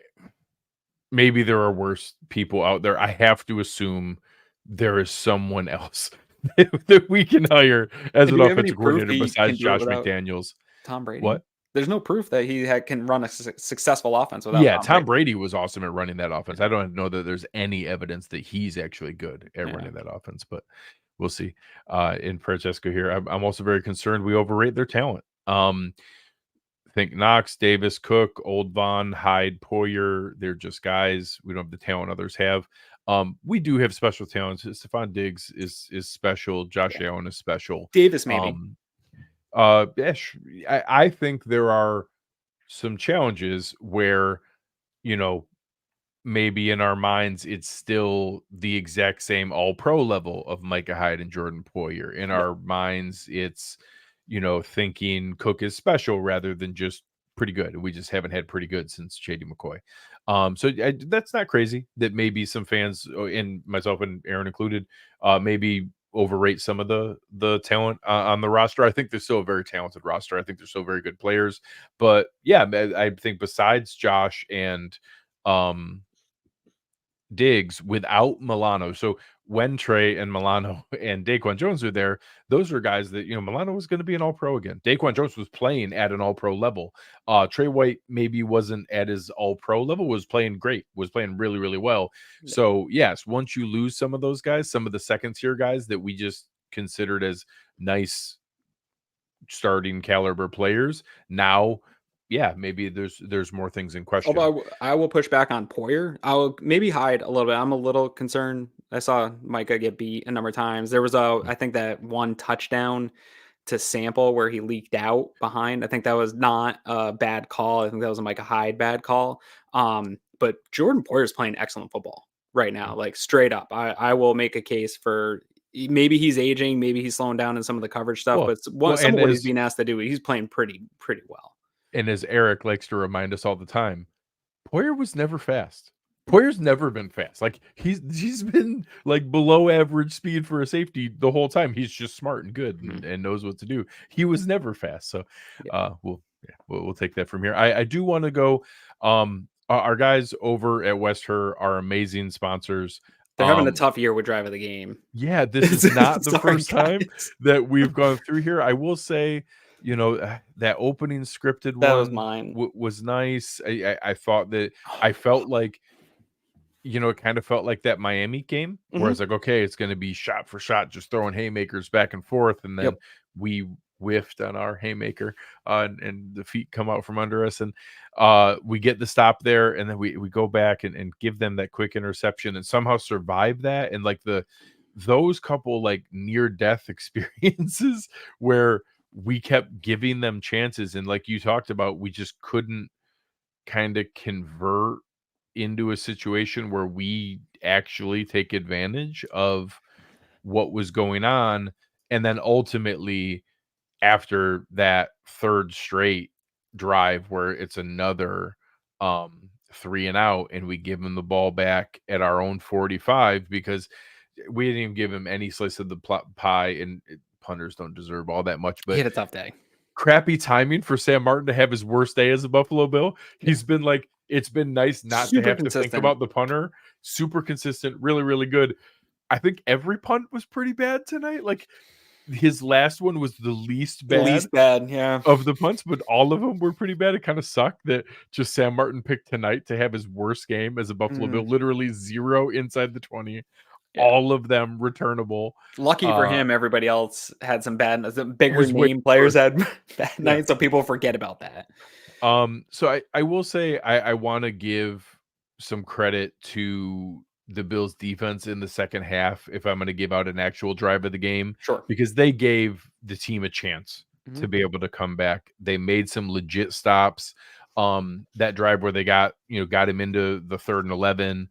maybe there are worse people out there. I have to assume there is someone else that we can hire as And an do we have any offensive proof coordinator he can besides do it Josh without McDaniels. Tom Brady? What? There's no proof that he can run a successful offense without Yeah, Tom Tom Brady. Brady was awesome at running that offense. Yeah. I don't know that there's any evidence that he's actually good at Yeah. running that offense, but we'll see. In Francesco here, I'm also very concerned we overrate their talent. Think Knox, Davis, Cook, Old Vaughn, Hyde, Poyer. They're just guys. We don't have the talent others have. We do have special talents. Stefon Diggs is special. Josh Allen is special. Davis, maybe. Yeah, I think there are some challenges where, you know, maybe in our minds it's still the exact same all pro level of Micah Hyde and Jordan Poyer. In Yeah. our minds, it's, thinking Cook is special rather than just pretty good. We just haven't had pretty good since Shady McCoy. So that's not crazy that maybe some fans, and myself and Aaron included, maybe overrate some of the talent on the roster. I think they're still a very talented roster. I think they're still very good players. But yeah, I think besides Josh and Diggs, without Milano. So when Trey and Milano and Daquan Jones are there, those are guys that, Milano was going to be an all-pro again. Daquan Jones was playing at an all-pro level. Trey White maybe wasn't at his all-pro level, was playing great, was playing really, really well. Yeah. So yes, once you lose some of those guys, some of the second-tier guys that we just considered as nice starting caliber players, now maybe there's more things in question. Although I will push back on Poyer. I will maybe hide a little bit. I'm a little concerned. I saw Micah get beat a number of times. There was I think that one touchdown to Sample where he leaked out behind. I think that was not a bad call. I think that was a Micah Hyde bad call. But Jordan Poyer is playing excellent football right now, like straight up. I will make a case for maybe he's aging, maybe he's slowing down in some of the coverage stuff, but some and of what he's being asked to do, he's playing pretty well. And as Eric likes to remind us all the time, Poyer was never fast. Poyer's never been fast. Like he's been like below average speed for a safety the whole time. He's just smart and good and knows what to do. He was never fast. So we'll take that from here. I do want to go. Our guys over at West Herr are amazing sponsors. They're having a tough year with drive of the game. Yeah, this is not the first time that we've gone through here. I will say, that opening scripted that one was mine. Was nice. I thought that I felt like, it kind of felt like that Miami game where I was like, okay, it's going to be shot for shot, just throwing haymakers back and forth. And then we whiffed on our haymaker and the feet come out from under us. And we get the stop there. And then we go back and give them that quick interception and somehow survive that. And like those couple like near death experiences where we kept giving them chances. And like you talked about, we just couldn't kind of convert into a situation where we actually take advantage of what was going on. And then ultimately, after that third straight drive where it's another 3 and out and we give him the ball back at our own 45 because we didn't even give him any slice of the pie, and punters don't deserve all that much, but he had a tough day. Crappy timing for Sam Martin to have his worst day as a Buffalo Bill. He's been like, it's been nice not to have to think about the punter. Super consistent, really, really good. I think every punt was pretty bad tonight. Like his last one was the least bad yeah, of the punts, but all of them were pretty bad. It kind of sucked that just Sam Martin picked tonight to have his worst game as a Buffalo Bill. Literally 0 inside the 20. Yeah. All of them returnable. Lucky for him, everybody else had some bigger name players had bad nights, so people forget about that. So I will say I want to give some credit to the Bills defense in the second half if I'm going to give out an actual drive of the game. Sure. Because they gave the team a chance to be able to come back. They made some legit stops. That drive where they got him into the 3rd and 11,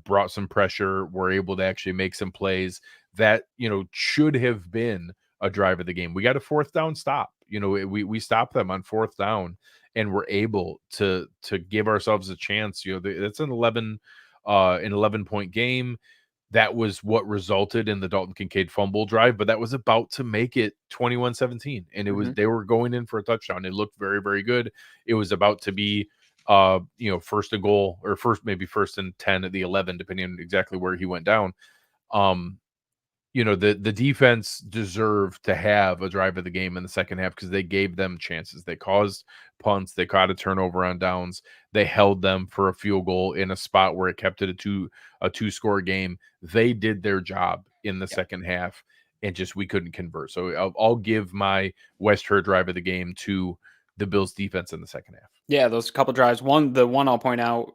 brought some pressure, were able to actually make some plays that, should have been a drive of the game. We got a 4th down stop. We stopped them on 4th down and we're able to give ourselves a chance. That's an 11-point game. That was what resulted in the Dalton Kincaid fumble drive, but that was about to make it 21-17. And they were going in for a touchdown. It looked very, very good. It was about to be first and goal, or maybe first and 10 at the 11, depending on exactly where he went down. The defense deserved to have a drive of the game in the second half because they gave them chances. They caused punts. They caught a turnover on downs. They held them for a field goal in a spot where it kept it a two-score game. They did their job in the second half, and we couldn't convert. So I'll give my West Herr drive of the game to the Bills defense in the second half. Yeah, those couple drives. The one I'll point out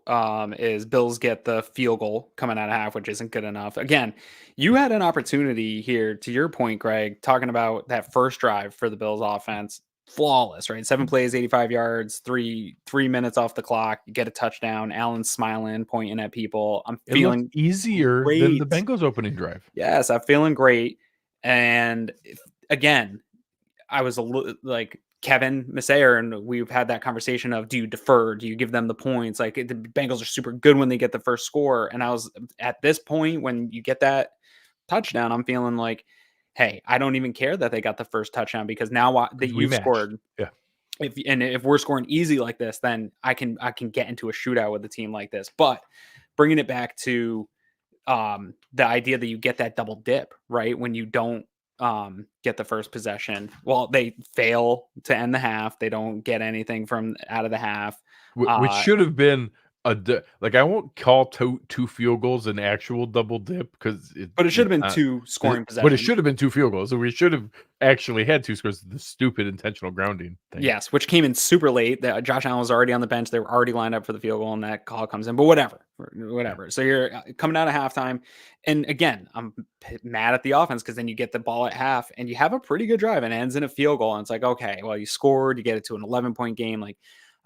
is Bills get the field goal coming out of half, which isn't good enough. Again, you had an opportunity here, to your point, Greg, talking about that first drive for the Bills offense. Flawless, right? 7 plays, 85 yards, three minutes off the clock. You get a touchdown. Allen's smiling, pointing at people. I'm feeling easier great. than the Bengals opening drive. Yes, I'm feeling great. And again, I was a little like Kevin Massayer, and we've had that conversation of, do you defer? Do you give them the points? Like, the Bengals are super good when they get the first score. And I was at this point, when you get that touchdown, I'm feeling like, hey, I don't even care that they got the first touchdown, because now that you've scored, if we're scoring easy like this, then I can get into a shootout with a team like this. But bringing it back to the idea that you get that double dip, right? When you don't get the first possession, well, they fail to end the half. They don't get anything from out of the half, which should have been I won't call two field goals an actual double dip, but it should have been two scoring possessions. But it should have been 2 field goals. So we should have actually had 2 scores. The stupid intentional grounding thing. Yes, which came in super late. Josh Allen was already on the bench. They were already lined up for the field goal, and that call comes in. But whatever. Yeah. So you're coming out of halftime, and again, I'm mad at the offense, because then you get the ball at half, and you have a pretty good drive, and it ends in a field goal. And it's like, okay, well, you scored. You get it to an 11-point game. Like,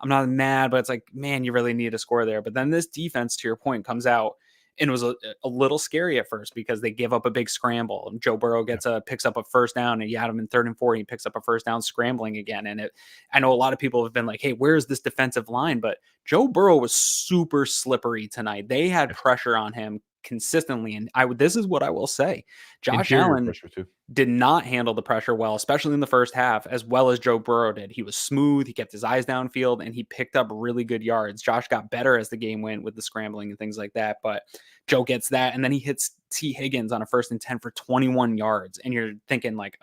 I'm not mad, but it's like, man, you really need a score there. But then this defense, to your point, comes out, and it was a little scary at first, because they give up a big scramble, and Joe Burrow picks up a first down, and you had him in 3rd and 4, and he picks up a first down scrambling again. And I know a lot of people have been like, hey, where's this defensive line? But Joe Burrow was super slippery tonight. They had pressure on him consistently. And this is what I will say. Josh Allen did not handle the pressure well, especially in the first half, as well as Joe Burrow did. He was smooth. He kept his eyes downfield, and he picked up really good yards. Josh got better as the game went with the scrambling and things like that. But Joe gets that, and then he hits T. Higgins on a 1st and 10 for 21 yards. And you're thinking like,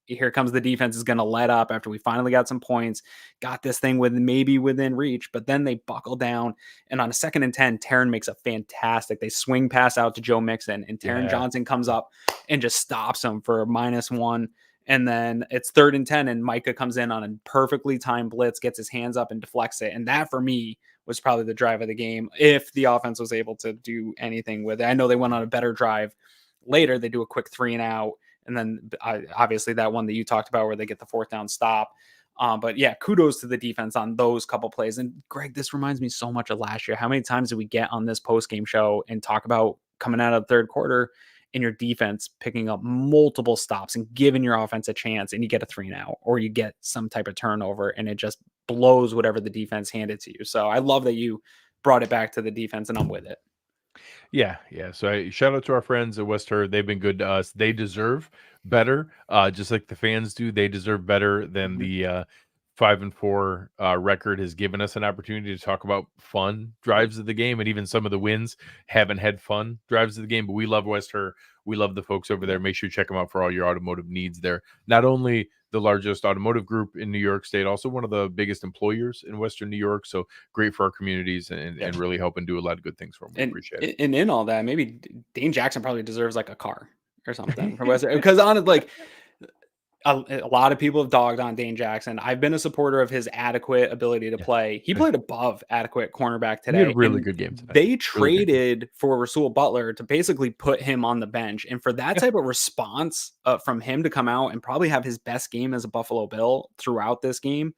here comes the defense is going to let up after we finally got some points, got this thing maybe within reach, but then they buckle down. And on a 2nd and 10, Taron makes a fantastic, they swing pass out to Joe Mixon, and Taron Johnson comes up and just stops him for a -1. And then it's 3rd and 10, and Micah comes in on a perfectly timed blitz, gets his hands up and deflects it. And that, for me, was probably the drive of the game, if the offense was able to do anything with it. I know they went on a better drive later. They do a quick 3 and out. And then obviously that one that you talked about where they get the 4th down stop. But yeah, kudos to the defense on those couple plays. And Greg, this reminds me so much of last year. How many times did we get on this post-game show and talk about coming out of the 3rd quarter and your defense picking up multiple stops and giving your offense a chance, and you get a 3 and out, or you get some type of turnover, and it just blows whatever the defense handed to you. So I love that you brought it back to the defense, and I'm with it. Yeah. So shout out to our friends at West Herr. They've been good to us. They deserve better, just like the fans do. They deserve better than the 5-4 record has given us an opportunity to talk about fun drives of the game, and even some of the wins haven't had fun drives of the game. But we love West Herr. We love the folks over there. Make sure you check them out for all your automotive needs. They're not only the largest automotive group in New York State, also one of the biggest employers in Western New York. So great for our communities, and really help and do a lot of good things for them. We appreciate it. And in all that, maybe Dane Jackson probably deserves like a car or something from Western, because on it, like, a lot of people have dogged on Dane Jackson. I've been a supporter of his adequate ability to play. He played above adequate cornerback today. He had a really good game today. They traded for Rasul Butler to basically put him on the bench. And for that type of response from him to come out and probably have his best game as a Buffalo Bill throughout this game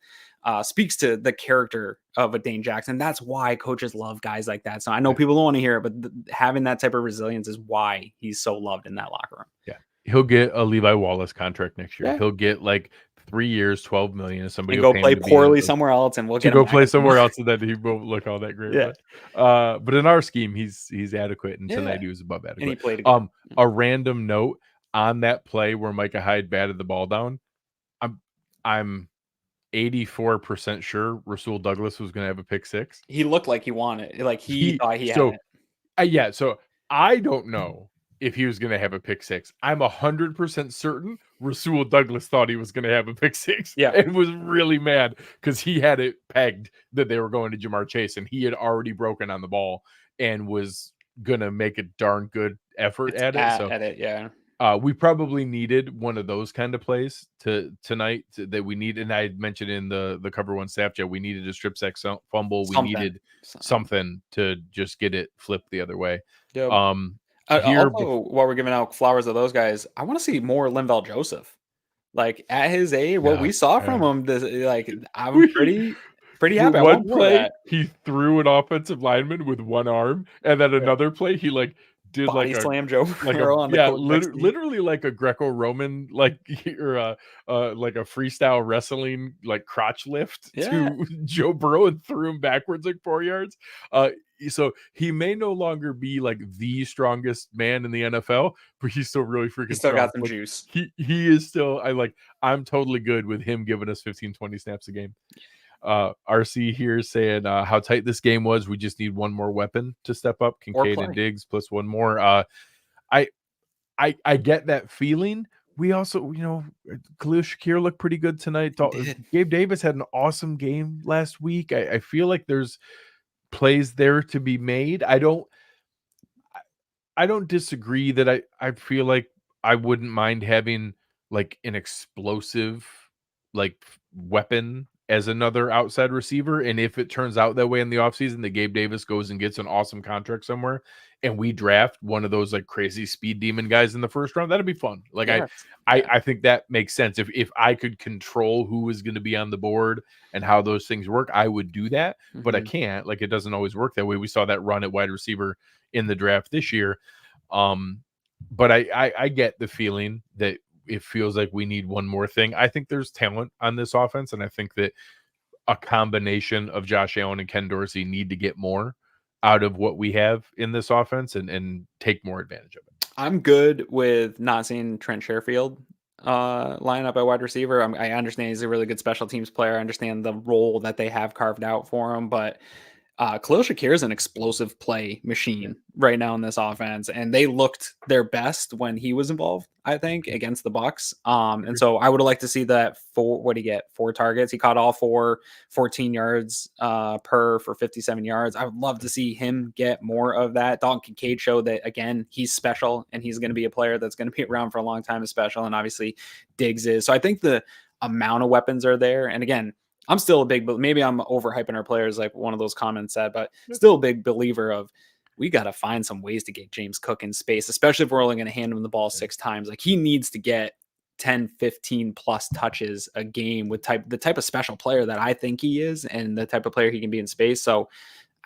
speaks to the character of a Dane Jackson. That's why coaches love guys like that. So I know people don't want to hear it, but having that type of resilience is why he's so loved in that locker room. Yeah. he'll get a Levi Wallace contract next year. Yeah. He'll get like 3 years, $12 million. Somebody And will go pay him play to be in poorly somewhere else, and we'll to get him go back play up to somewhere else, and then he won't look all that great. Yeah. But in our scheme, he's adequate, and tonight Yeah. he was above And he adequate. played good. A random note on that play where Micah Hyde batted the ball down. I'm 84% sure Rasul Douglas was going to have a pick six. He looked like he wanted, like he thought he had it. Yeah, so I don't know if he was going to have a pick six. I'm 100% certain Rasul Douglas thought he was going to have a pick six. Yeah. And was really mad because he had it pegged that they were going to Jamar Chase, and he had already broken on the ball and was going to make a darn good effort at it. Yeah. We probably needed one of those kind of plays tonight that we need. And I mentioned in the Cover One staff chat, we needed a strip sack fumble. We needed something to just get it flipped the other way. Yep. Also, while we're giving out flowers to those guys, I want to see more Linval Joseph. Like at his age, what we saw from him, I'm pretty happy. I want more of that. He threw an offensive lineman with one arm, and then another play he did body like slam Joe Burrow on the literally like a Greco-Roman or like a freestyle wrestling like crotch lift to Joe Burrow and threw him backwards like 4 yards. So he may no longer be like the strongest man in the NFL, but he's still really freaking strong. Got some juice. He is still I'm totally good with him giving us 15-20 snaps a game. RC here saying how tight this game was. We just need one more weapon to step up. Kincaid and Diggs plus one more. I get that feeling. We also, Khalil Shakir looked pretty good tonight. Gabe Davis had an awesome game last week. I feel like there's plays there to be made. I don't disagree that I feel like I wouldn't mind having like an explosive like weapon as another outside receiver. And if it turns out that way in the offseason, that Gabe Davis goes and gets an awesome contract somewhere and we draft one of those like crazy speed demon guys in the first round, that'd be fun. Like I think that makes sense. If I could control who is going to be on the board and how those things work, I would do that, but I can't. Like, it doesn't always work that way. We saw that run at wide receiver in the draft this year. But I get the feeling that it feels like we need one more thing. I think there's talent on this offense, and I think that a combination of Josh Allen and Ken Dorsey need to get more out of what we have in this offense and take more advantage of it. I'm good with not seeing Trent Sherfield line up at wide receiver. I understand he's a really good special teams player. I understand the role that they have carved out for him, but Khalil Shakir is an explosive play machine right now in this offense, and they looked their best when he was involved, I think, against the Bucs. And so I would have liked to see that. What did he get? 4 targets. He caught all 14 yards per for 57 yards. I would love to see him get more of that. Dalton Kincaid showed that, again, he's special, and he's going to be a player that's going to be around for a long time as special, and obviously Diggs is. So I think the amount of weapons are there. And again, I'm still a big, maybe I'm overhyping our players, like one of those comments said, but still a big believer of we got to find some ways to get James Cook in space, especially if we're only going to hand him the ball 6 times. Like, he needs to get 10, 15 plus touches a game with the type of special player that I think he is and the type of player he can be in space. So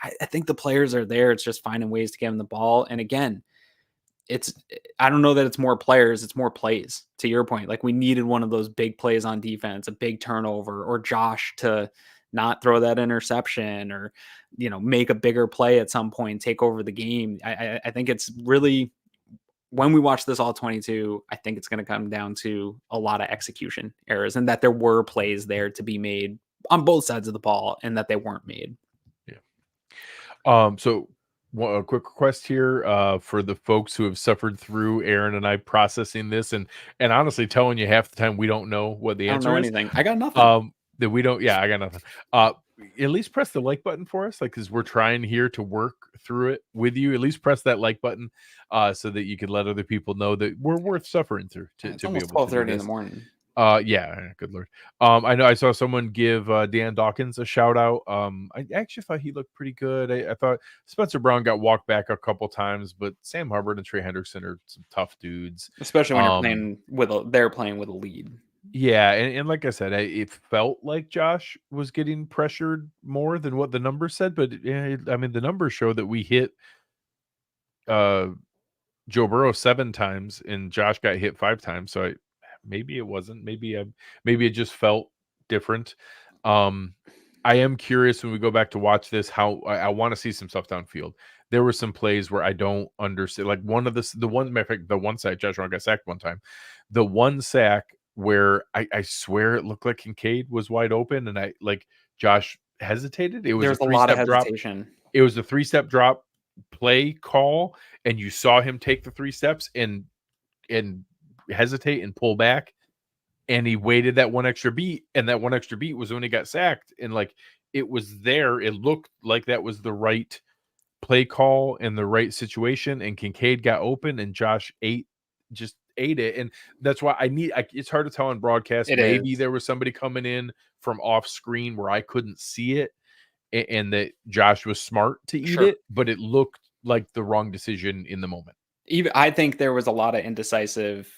I think the players are there. It's just finding ways to get him the ball. And again, I don't know that it's more players, it's more plays, to your point. Like, we needed one of those big plays on defense, a big turnover, or Josh to not throw that interception, or, make a bigger play at some point, take over the game. I think it's really, when we watch this all 22, I think it's going to come down to a lot of execution errors, and that there were plays there to be made on both sides of the ball and that they weren't made. Yeah. So a quick request here for the folks who have suffered through Aaron and I processing this and honestly telling you half the time we don't know what the answer is. Anything. I got nothing. That we don't. Yeah, I got nothing. At least press the like button for us, because we're trying here to work through it with you. At least press that like button so that you can let other people know that we're worth suffering through. It's almost 12:30 in the morning. Yeah, good Lord. I know I saw someone give Dan Dawkins a shout out. I actually thought he looked pretty good. I thought Spencer Brown got walked back a couple times, but Sam Hubbard and Trey Hendrickson are some tough dudes, especially when they're playing with a lead. Yeah, and like I said, it felt like Josh was getting pressured more than what the numbers said, but the numbers show that we hit Joe Burrow 7 times and Josh got hit 5 times. So maybe it wasn't. Maybe it just felt different. I am curious when we go back to watch this how I want to see some stuff downfield. There were some plays where I don't understand. Like one of the one sack, Josh Brown got sacked one time. The one sack where I swear it looked like Kincaid was wide open and Josh hesitated. It was There's a a lot of 3-step drop. hesitation. It was a 3-step drop play call, and you saw him take the 3 steps and hesitate and pull back, and he waited that one extra beat, and that one extra beat was when he got sacked, and it was there. It looked like that was the right play call in the right situation, and Kincaid got open, and Josh ate it, and that's why it's hard to tell on broadcast. Maybe there was somebody coming in from off screen where I couldn't see it, and that Josh was smart to eat it, but it looked like the wrong decision in the moment. I think there was a lot of indecisive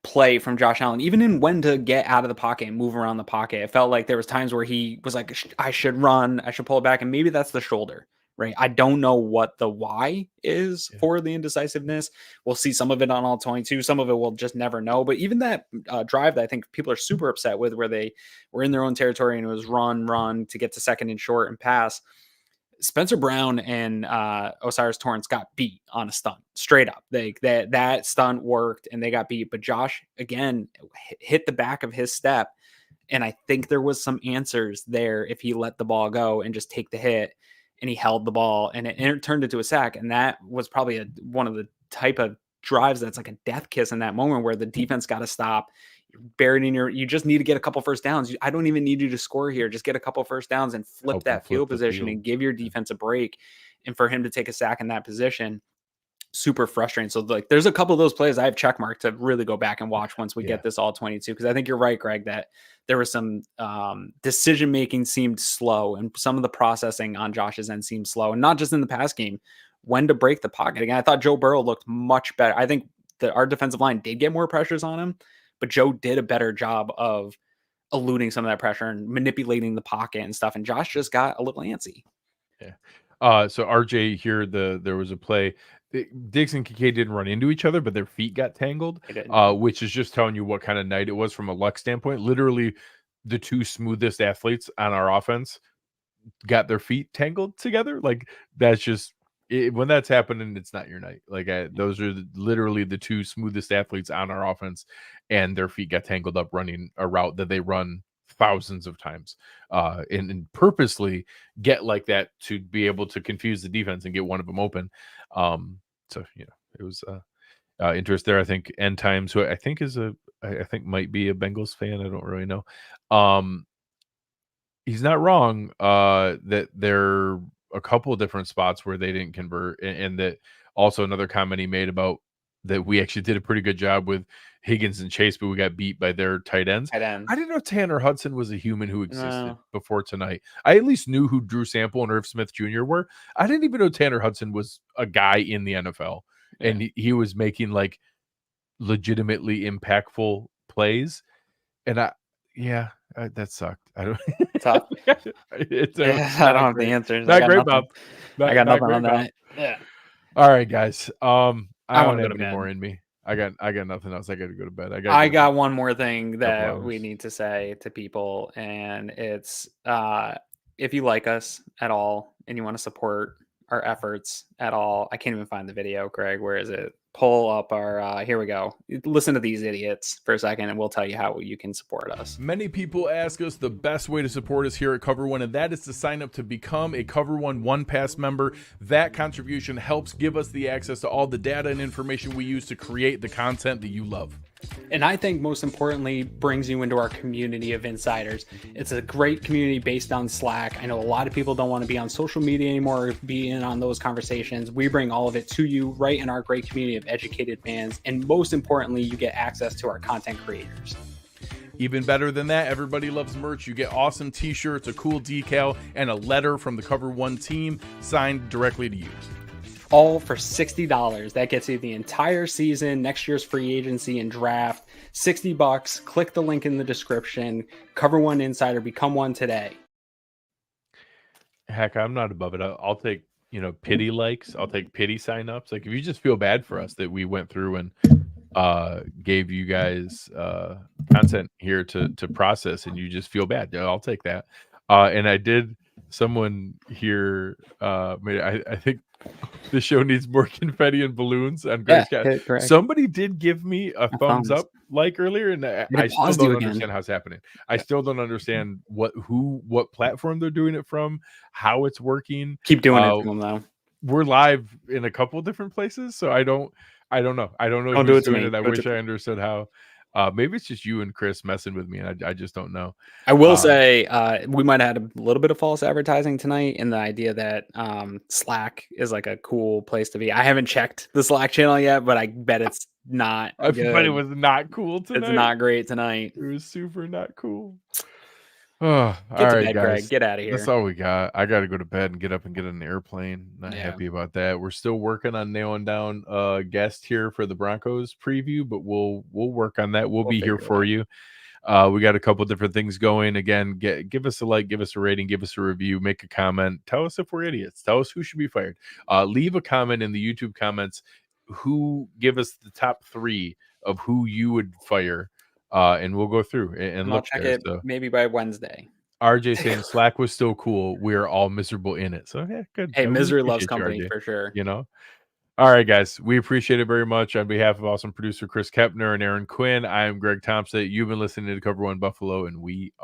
play from Josh Allen, even in when to get out of the pocket and move around the pocket. It felt like there was times where he was like, I should run, I should pull it back. And maybe that's the shoulder, right? I don't know what the why is for the indecisiveness. We'll see some of it on all 22. Some of it we'll just never know. But even that drive that I think people are super upset with, where they were in their own territory and it was run to get to second and short and pass. Spencer Brown and Osiris Torrance got beat on a stunt, straight up. That stunt worked and they got beat. But Josh, again, hit the back of his step. And I think there was some answers there if he let the ball go and just take the hit, and he held the ball and it turned into a sack. And that was probably one of the type of drives that's like a death kiss in that moment where the defense got to stop. You're buried in you just need to get a couple first downs. I don't even need you to score here. Just get a couple first downs and flip that field position and give your defense a break. And for him to take a sack in that position, super frustrating. So there's a couple of those plays I have checkmarked to really go back and watch once we get this all 22. Cause I think you're right, Greg, that there was some decision-making seemed slow, and some of the processing on Josh's end seemed slow, and not just in the pass game, when to break the pocket. Again, I thought Joe Burrow looked much better. I think that our defensive line did get more pressures on him, but Joe did a better job of eluding some of that pressure and manipulating the pocket and stuff. And Josh just got a little antsy. Yeah. So RJ here, there was a play. Diggs and Kincaid didn't run into each other, but their feet got tangled, which is just telling you what kind of night it was from a luck standpoint. Literally, the two smoothest athletes on our offense got their feet tangled together. That's just when that's happening, it's not your night. Those are literally the two smoothest athletes on our offense, and their feet got tangled up running a route that they run thousands of times, and purposely get like that to be able to confuse the defense and get one of them open. So it was interest there. I think End Times, who I think might be a Bengals fan. I don't really know. He's not wrong. That there are a couple of different spots where they didn't convert, and that also another comment he made about that we actually did a pretty good job with Higgins and Chase, but we got beat by their tight ends. I didn't know Tanner Hudson was a human who existed before tonight. I at least knew who Drew Sample and Irv Smith Jr. were. I didn't even know Tanner Hudson was a guy in the NFL, and he was making legitimately impactful plays. And that sucked. I don't. Tough. I don't have the answers. Not great, Bob. I got nothing on that. Yeah. All right, guys. I don't have any more in me. I got nothing else. I got to go to bed. I got one more thing that we need to say to people, and it's if you like us at all and you want to support our efforts at all, I can't even find the video, Greg. Where is it? Pull up our here we go. Listen to these idiots for a second and we'll tell you how you can support us. Many people ask us the best way to support us here at Cover One, and that is to sign up to become a Cover One OnePass member. That contribution helps give us the access to all the data and information we use to create the content that you love. And I think most importantly, brings you into our community of insiders. It's a great community based on Slack. I know a lot of people don't want to be on social media anymore or be in on those conversations. We bring all of it to you right in our great community of educated fans. And most importantly, you get access to our content creators. Even better than that, everybody loves merch. You get awesome t-shirts, a cool decal, and a letter from the Cover One team signed directly to you. All for $60. That gets you the entire season, next year's free agency and draft. $60. Click the link in the description. Cover One Insider. Become one today. Heck, I'm not above it. I'll take pity likes. I'll take pity signups. Like if you just feel bad for us that we went through and gave you guys content here to process and you just feel bad, yeah, I'll take that. And I did someone here I think the show needs more confetti and balloons on Greg's cat. correct. Somebody did give me a thumbs up like earlier, and I still don't understand how it's happening. I still don't understand what platform they're doing it from, how it's working. Keep doing it for them though. We're live in a couple different places, so I don't know. I don't know Don't who's do it to doing me. it. I Don't wish do I understood how. Maybe it's just you and Chris messing with me, and I just don't know. I will say we might have had a little bit of false advertising tonight in the idea that Slack is like a cool place to be. I haven't checked the Slack channel yet, but I bet it's not. I bet it was not cool tonight. It's not great tonight. It was super not cool. Oh, Get all to right, bed, guys. Greg. Get out of here. That's all we got. I got to go to bed and get up and get on an airplane. Not happy about that. We're still working on nailing down a guest here for the Broncos preview, but we'll work on that. We'll be here for you. We got a couple different things going. Again, give us a like, give us a rating, give us a review, make a comment. Tell us if we're idiots. Tell us who should be fired. Leave a comment in the YouTube comments. Give us the top 3 of who you would fire. And we'll go through and I'll look check there, it so. maybe by Wednesday. RJ saying Slack was still cool. We're all miserable in it. So yeah, good. Hey, We misery loves appreciate you, company RJ, for sure. All right, guys. We appreciate it very much. On behalf of awesome producer Chris Kepner and Aaron Quinn, I am Greg Tompsett. You've been listening to Cover One Buffalo, and we